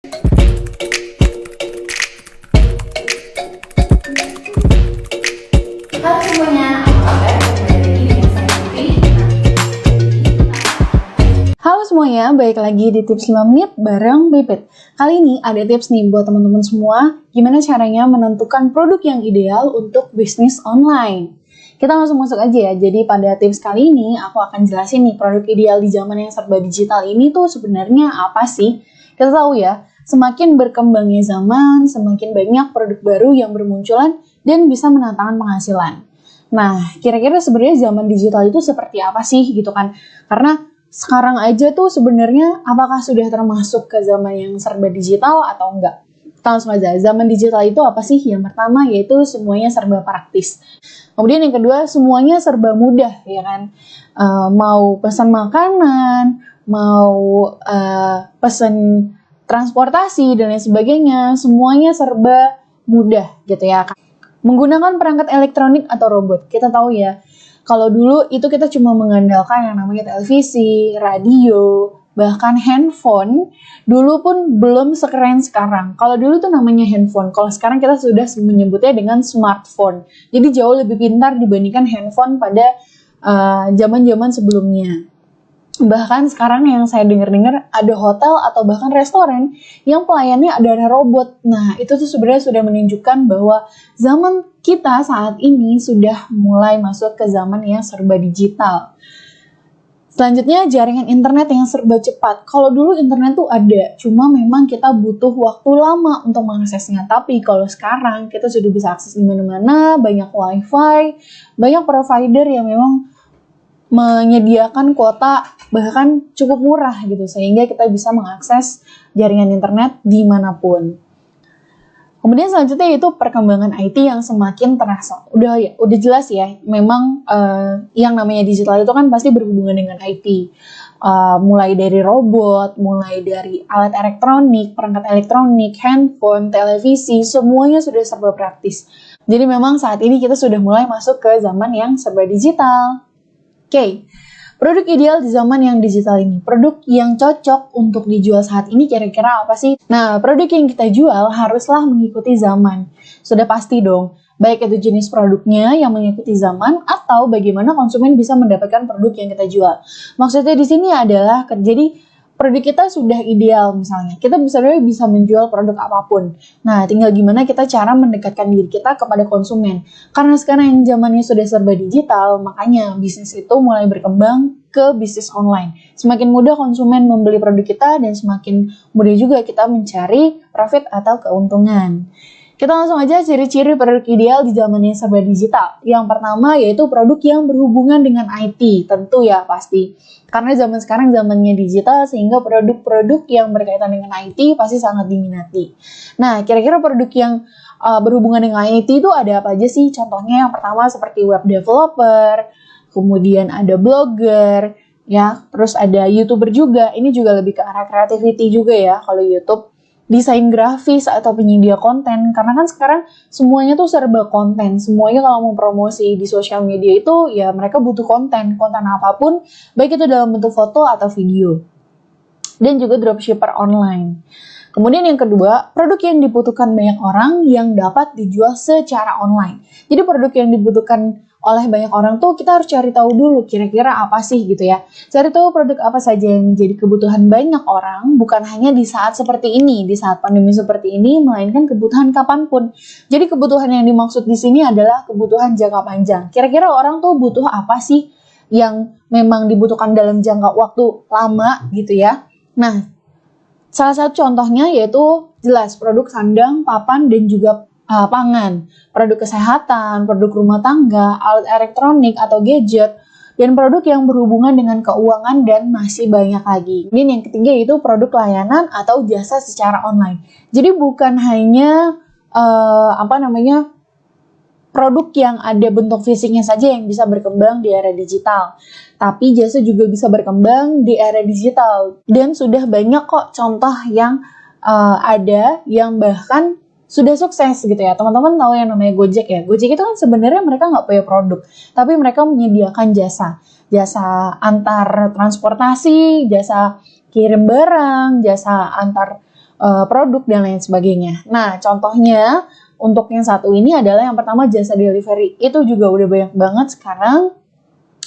Halo semuanya, apa kabar? Kembali lagi dengan saya Putri. Halo semuanya, balik lagi di tips 5 menit bareng Pipit. Kali ini ada tips nih buat teman-teman semua, gimana caranya menentukan produk yang ideal untuk bisnis online. Kita langsung masuk aja ya, jadi pada tips kali ini aku akan jelasin nih produk ideal di zaman yang serba digital ini tuh sebenarnya apa sih? Kita tahu ya, semakin berkembangnya zaman, semakin banyak produk baru yang bermunculan dan bisa menantangkan penghasilan. Nah, kira-kira sebenarnya zaman digital itu seperti apa sih gitu kan? Karena sekarang aja tuh sebenarnya apakah sudah termasuk ke zaman yang serba digital atau enggak? Kita langsung aja, zaman digital itu apa sih? Yang pertama yaitu semuanya serba praktis. Kemudian yang kedua semuanya serba mudah ya kan? Mau pesan makanan, mau pesan transportasi dan lain sebagainya, semuanya serba mudah gitu ya. Menggunakan perangkat elektronik atau robot, kita tahu ya, kalau dulu itu kita cuma mengandalkan yang namanya televisi, radio, bahkan handphone, dulu pun belum sekeren sekarang. Kalau dulu tuh namanya handphone, kalau sekarang kita sudah menyebutnya dengan smartphone. Jadi jauh lebih pintar dibandingkan handphone pada zaman-zaman sebelumnya. Bahkan sekarang yang saya dengar-dengar ada hotel atau bahkan restoran yang pelayannya ada robot. Nah, itu tuh sebenarnya sudah menunjukkan bahwa zaman kita saat ini sudah mulai masuk ke zaman yang serba digital. Selanjutnya, jaringan internet yang serba cepat. Kalau dulu internet tuh ada, cuma memang kita butuh waktu lama untuk mengaksesnya. Tapi kalau sekarang kita sudah bisa akses di mana-mana, banyak wifi, banyak provider yang memang menyediakan kuota bahkan cukup murah gitu, sehingga kita bisa mengakses jaringan internet dimanapun. Kemudian selanjutnya itu perkembangan IT yang semakin terasa. Udah jelas ya, memang yang namanya digital itu kan pasti berhubungan dengan IT. Mulai dari robot, mulai dari alat elektronik, perangkat elektronik, handphone, televisi, semuanya sudah serba praktis. Jadi memang saat ini kita sudah mulai masuk ke zaman yang serba digital. Oke, produk ideal di zaman yang digital ini, produk yang cocok untuk dijual saat ini kira-kira apa sih? Nah, produk yang kita jual haruslah mengikuti zaman. Sudah pasti dong, baik itu jenis produknya yang mengikuti zaman atau bagaimana konsumen bisa mendapatkan produk yang kita jual. Maksudnya di sini adalah, jadi produk kita sudah ideal misalnya, kita sebenarnya bisa menjual produk apapun. Nah, tinggal gimana kita cara mendekatkan diri kita kepada konsumen. Karena sekarang yang zamannya sudah serba digital, makanya bisnis itu mulai berkembang ke bisnis online. Semakin mudah konsumen membeli produk kita dan semakin mudah juga kita mencari profit atau keuntungan. Kita langsung aja ciri-ciri produk ideal di zaman yang serba digital. Yang pertama yaitu produk yang berhubungan dengan IT, tentu ya pasti. Karena zaman sekarang zamannya digital sehingga produk-produk yang berkaitan dengan IT pasti sangat diminati. Nah, kira-kira produk yang berhubungan dengan IT itu ada apa aja sih? Contohnya yang pertama seperti web developer, kemudian ada blogger, ya, terus ada YouTuber juga. Ini juga lebih ke arah creativity juga ya kalau YouTube. Desain grafis atau penyedia konten, karena kan sekarang semuanya tuh serba konten, semuanya kalau mau promosi di sosial media itu ya mereka butuh konten apapun, baik itu dalam bentuk foto atau video, dan juga dropshipper online. Kemudian yang kedua, produk yang dibutuhkan banyak orang yang dapat dijual secara online. Jadi produk yang dibutuhkan oleh banyak orang tuh kita harus cari tahu dulu kira-kira apa sih gitu ya. Cari tahu produk apa saja yang menjadi kebutuhan banyak orang, bukan hanya di saat seperti ini, di saat pandemi seperti ini, melainkan kebutuhan kapanpun. Jadi kebutuhan yang dimaksud di sini adalah kebutuhan jangka panjang. Kira-kira orang tuh butuh apa sih yang memang dibutuhkan dalam jangka waktu lama gitu ya. Nah, salah satu contohnya yaitu jelas produk sandang, papan, dan juga pangan, produk kesehatan, produk rumah tangga, alat elektronik atau gadget, dan produk yang berhubungan dengan keuangan dan masih banyak lagi. Kemudian yang ketiga itu produk layanan atau jasa secara online. Jadi bukan hanya produk yang ada bentuk fisiknya saja yang bisa berkembang di era digital, tapi jasa juga bisa berkembang di era digital. Dan sudah banyak kok contoh yang ada yang bahkan sudah sukses gitu ya. Teman-teman tahu yang namanya Gojek ya. Gojek itu kan sebenarnya mereka nggak punya produk, tapi mereka menyediakan jasa antar transportasi, jasa kirim barang, jasa antar produk dan lain sebagainya. Nah, contohnya untuk yang satu ini adalah yang pertama jasa delivery. Itu juga udah banyak banget sekarang.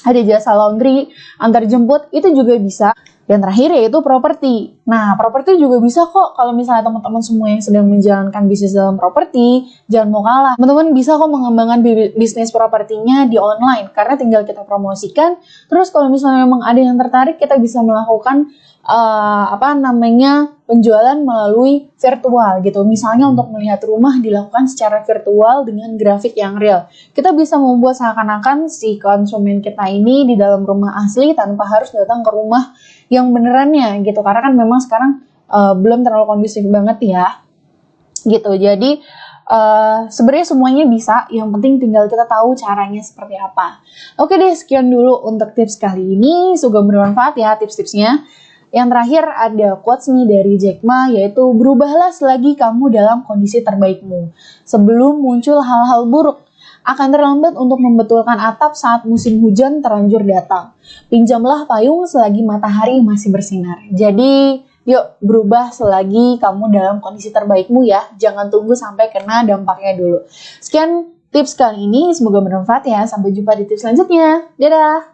Ada jasa laundry, antar jemput, itu juga bisa. Dan terakhir yaitu properti. Nah, properti juga bisa kok kalau misalnya teman-teman semua yang sedang menjalankan bisnis dalam properti, jangan mau kalah. Teman-teman bisa kok mengembangkan bisnis propertinya di online, karena tinggal kita promosikan. Terus kalau misalnya memang ada yang tertarik, kita bisa melakukan penjualan melalui virtual gitu. Misalnya untuk melihat rumah dilakukan secara virtual dengan grafik yang real. Kita bisa membuat seakan-akan si konsumen kita ini di dalam rumah asli tanpa harus datang ke rumah yang benerannya gitu. Karena kan memang sekarang belum terlalu kondusif banget ya. Gitu. Jadi sebenarnya semuanya bisa, yang penting tinggal kita tahu caranya seperti apa. Oke deh, sekian dulu untuk tips kali ini. Semoga bermanfaat ya tips-tipsnya. Yang terakhir ada quotes nih dari Jack Ma, yaitu berubahlah selagi kamu dalam kondisi terbaikmu. Sebelum muncul hal-hal buruk, akan terlambat untuk membetulkan atap saat musim hujan terlanjur datang. Pinjamlah payung selagi matahari masih bersinar. Jadi, yuk berubah selagi kamu dalam kondisi terbaikmu ya. Jangan tunggu sampai kena dampaknya dulu. Sekian tips kali ini, semoga bermanfaat ya. Sampai jumpa di tips selanjutnya. Dadah!